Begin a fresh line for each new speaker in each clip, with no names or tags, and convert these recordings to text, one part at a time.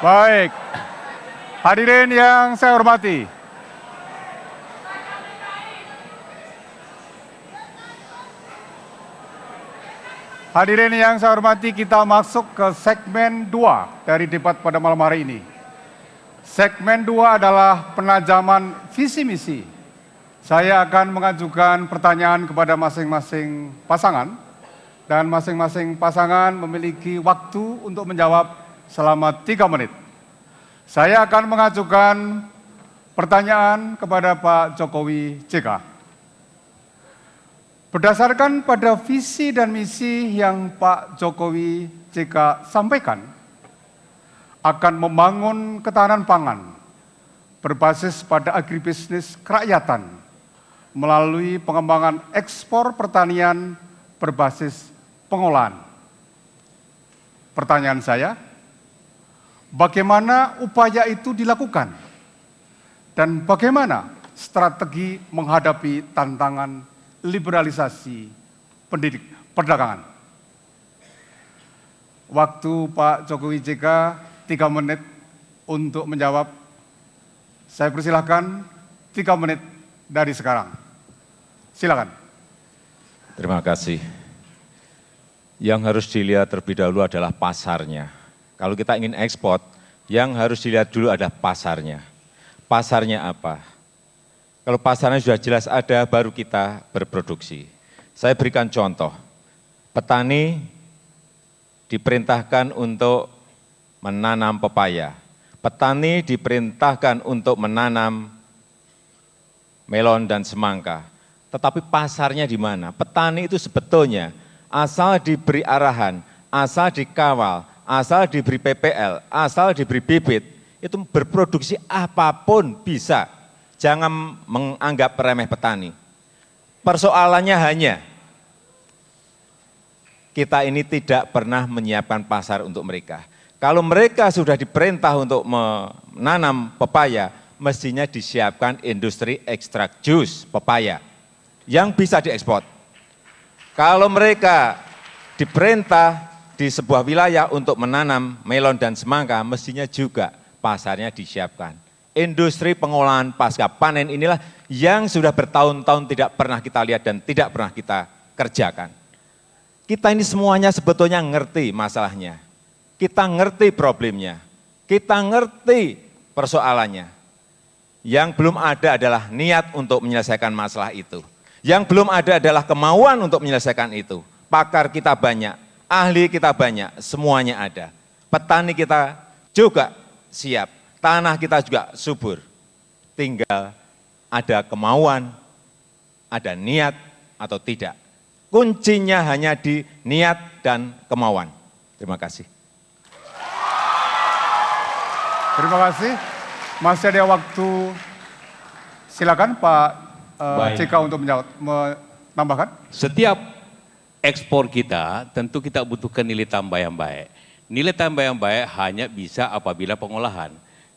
Baik, hadirin yang saya hormati. Hadirin yang saya hormati, kita masuk ke segmen 2 dari debat pada malam hari ini. Segmen 2 adalah penajaman visi misi. Saya akan mengajukan pertanyaan kepada masing-masing pasangan, dan masing-masing pasangan memiliki waktu untuk menjawab selama 3 menit. Saya akan mengajukan pertanyaan kepada Pak Jokowi JK. Berdasarkan pada visi dan misi yang Pak Jokowi JK sampaikan, akan membangun ketahanan pangan berbasis pada agribisnis kerakyatan melalui pengembangan ekspor pertanian berbasis pengolahan. Pertanyaan saya, bagaimana upaya itu dilakukan? Dan bagaimana strategi menghadapi tantangan liberalisasi perdagangan? Waktu Pak Jokowi JK 3 menit untuk menjawab. Saya persilahkan 3 menit dari sekarang. Silakan.
Terima kasih. Yang harus dilihat terlebih dahulu adalah pasarnya. Kalau kita ingin ekspor, yang harus dilihat dulu adalah pasarnya. Pasarnya apa? Kalau pasarnya sudah jelas ada, baru kita berproduksi. Saya berikan contoh, petani diperintahkan untuk menanam pepaya. Petani diperintahkan untuk menanam melon dan semangka. Tetapi pasarnya di mana? Petani itu sebetulnya asal diberi arahan, asal dikawal, asal diberi PPL, asal diberi bibit, itu berproduksi apapun bisa. Jangan menganggap remeh petani. Persoalannya hanya kita ini tidak pernah menyiapkan pasar untuk mereka. Kalau mereka sudah diperintah untuk menanam pepaya, mestinya disiapkan industri ekstrak jus pepaya yang bisa diekspor. Kalau mereka diperintah di sebuah wilayah untuk menanam melon dan semangka, mestinya juga pasarnya disiapkan. Industri pengolahan pasca panen inilah yang sudah bertahun-tahun tidak pernah kita lihat dan tidak pernah kita kerjakan. Kita ini semuanya sebetulnya ngerti masalahnya. Kita ngerti problemnya, kita ngerti persoalannya. Yang belum ada adalah niat untuk menyelesaikan masalah itu. Yang belum ada adalah kemauan untuk menyelesaikan itu. Pakar kita banyak, ahli kita banyak, semuanya ada. Petani kita juga siap, tanah kita juga subur. Tinggal ada kemauan, ada niat atau tidak. Kuncinya hanya di niat dan kemauan. Terima kasih.
Terima kasih. Masih ada waktu. Silakan Pak JK untuk menambahkan.
Setiap ekspor kita tentu kita butuhkan nilai tambah yang baik. Nilai tambah yang baik hanya bisa apabila pengolahan.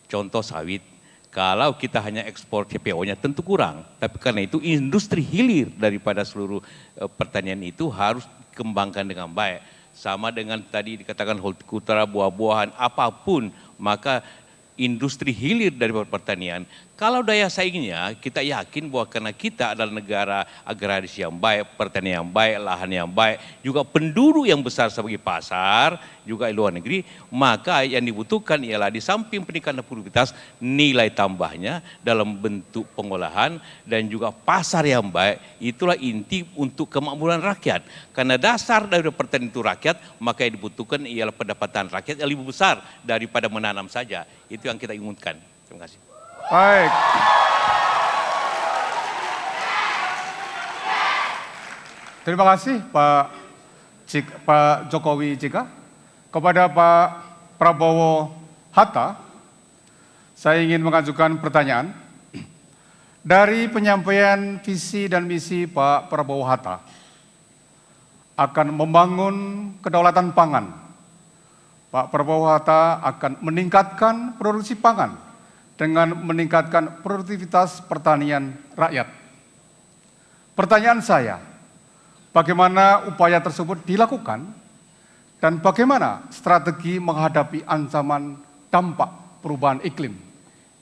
Contoh sawit, kalau kita hanya ekspor CPO-nya tentu kurang. Tapi karena itu industri hilir daripada seluruh pertanian itu harus dikembangkan dengan baik. Sama dengan tadi dikatakan hortikultura, buah-buahan, apapun, maka industri hilir dari pertanian. Kalau daya saingnya, kita yakin bahwa karena kita adalah negara agraris yang baik, pertanian yang baik, lahan yang baik, juga penduduk yang besar sebagai pasar, juga di luar negeri, maka yang dibutuhkan ialah di samping peningkatan produktivitas, nilai tambahnya dalam bentuk pengolahan dan juga pasar yang baik, itulah inti untuk kemakmuran rakyat. Karena dasar dari pertanian itu rakyat, maka yang dibutuhkan ialah pendapatan rakyat yang lebih besar daripada menanam saja. Itu yang kita inginkan. Terima kasih.
Baik. Terima kasih Pak Jokowi JK. Kepada Pak Prabowo Hatta, saya ingin mengajukan pertanyaan. Dari penyampaian visi dan misi Pak Prabowo Hatta akan membangun kedaulatan pangan. Pak Prabowo Hatta akan meningkatkan produksi pangan dengan meningkatkan produktivitas pertanian rakyat. Pertanyaan saya, bagaimana upaya tersebut dilakukan dan bagaimana strategi menghadapi ancaman dampak perubahan iklim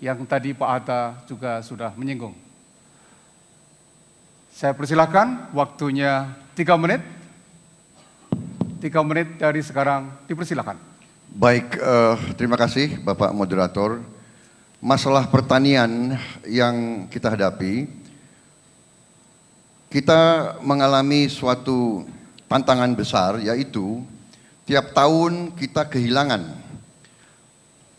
yang tadi Pak Hatta juga sudah menyinggung. Saya persilahkan waktunya 3 menit. 3 menit dari sekarang dipersilakan.
Baik, terima kasih Bapak Moderator. Masalah pertanian yang kita hadapi, kita mengalami suatu tantangan besar, yaitu tiap tahun kita kehilangan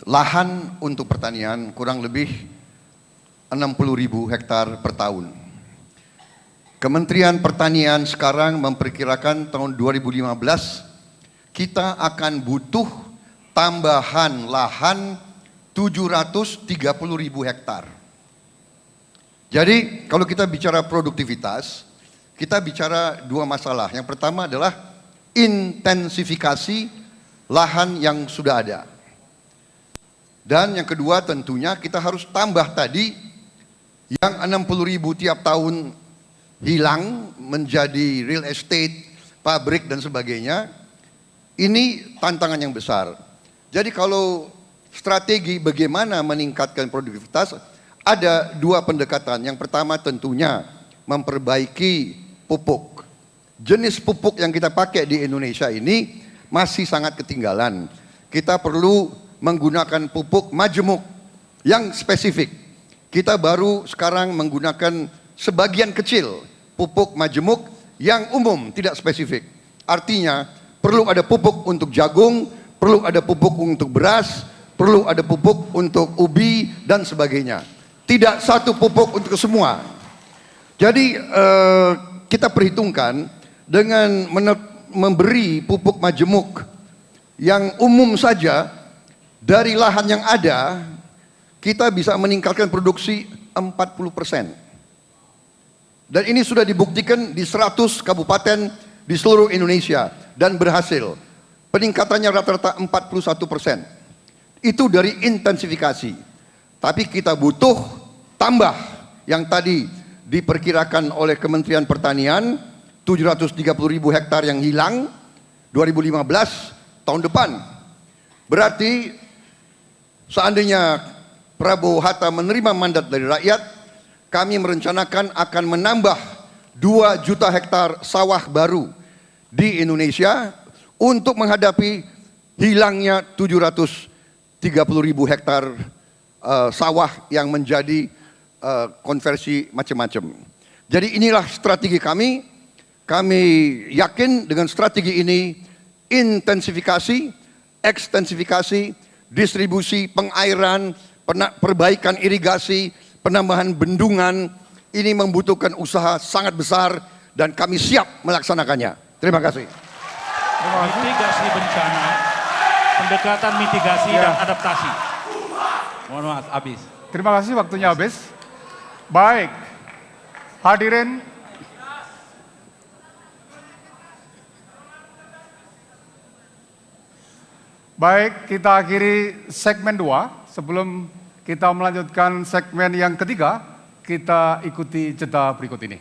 lahan untuk pertanian kurang lebih 60.000 hektar per tahun. Kementerian Pertanian sekarang memperkirakan tahun 2015 kita akan butuh tambahan lahan 730.000 hektar. Jadi kalau kita bicara produktivitas, kita bicara dua masalah. Yang pertama adalah intensifikasi lahan yang sudah ada. Dan yang kedua tentunya kita harus tambah tadi yang 60.000 tiap tahun hilang menjadi real estate, pabrik dan sebagainya. Ini tantangan yang besar. Jadi kalau strategi bagaimana meningkatkan produktivitas, ada dua pendekatan. Yang pertama tentunya memperbaiki pupuk. Jenis pupuk yang kita pakai di Indonesia ini masih sangat ketinggalan. Kita perlu menggunakan pupuk majemuk yang spesifik. Kita baru sekarang menggunakan sebagian kecil pupuk majemuk yang umum, tidak spesifik. Artinya perlu ada pupuk untuk jagung, perlu ada pupuk untuk beras, perlu ada pupuk untuk ubi dan sebagainya. Tidak satu pupuk untuk semua. Jadi kita perhitungkan dengan memberi pupuk majemuk yang umum saja dari lahan yang ada, kita bisa meningkatkan produksi 40%. Dan ini sudah dibuktikan di 100 kabupaten di seluruh Indonesia dan berhasil. Peningkatannya rata-rata 41%. Itu dari intensifikasi. Tapi kita butuh tambah yang tadi diperkirakan oleh Kementerian Pertanian 730.000 hektar yang hilang 2015 tahun depan. Berarti seandainya Prabowo Hatta menerima mandat dari rakyat, kami merencanakan akan menambah 2 juta hektar sawah baru di Indonesia untuk menghadapi hilangnya 730.000 hektar sawah yang menjadi konversi macam-macam. Jadi inilah strategi kami. Kami yakin dengan strategi ini intensifikasi, ekstensifikasi, distribusi pengairan, perbaikan irigasi, penambahan bendungan, ini membutuhkan usaha sangat besar dan kami siap melaksanakannya. Terima kasih.
Mitigasi bencana, pendekatan mitigasi dan adaptasi. Mohon maaf, habis.
Terima kasih, waktunya habis. Baik, hadirin. Baik, kita akhiri segmen 2. Sebelum kita melanjutkan segmen yang ketiga, kita ikuti jeda berikut ini.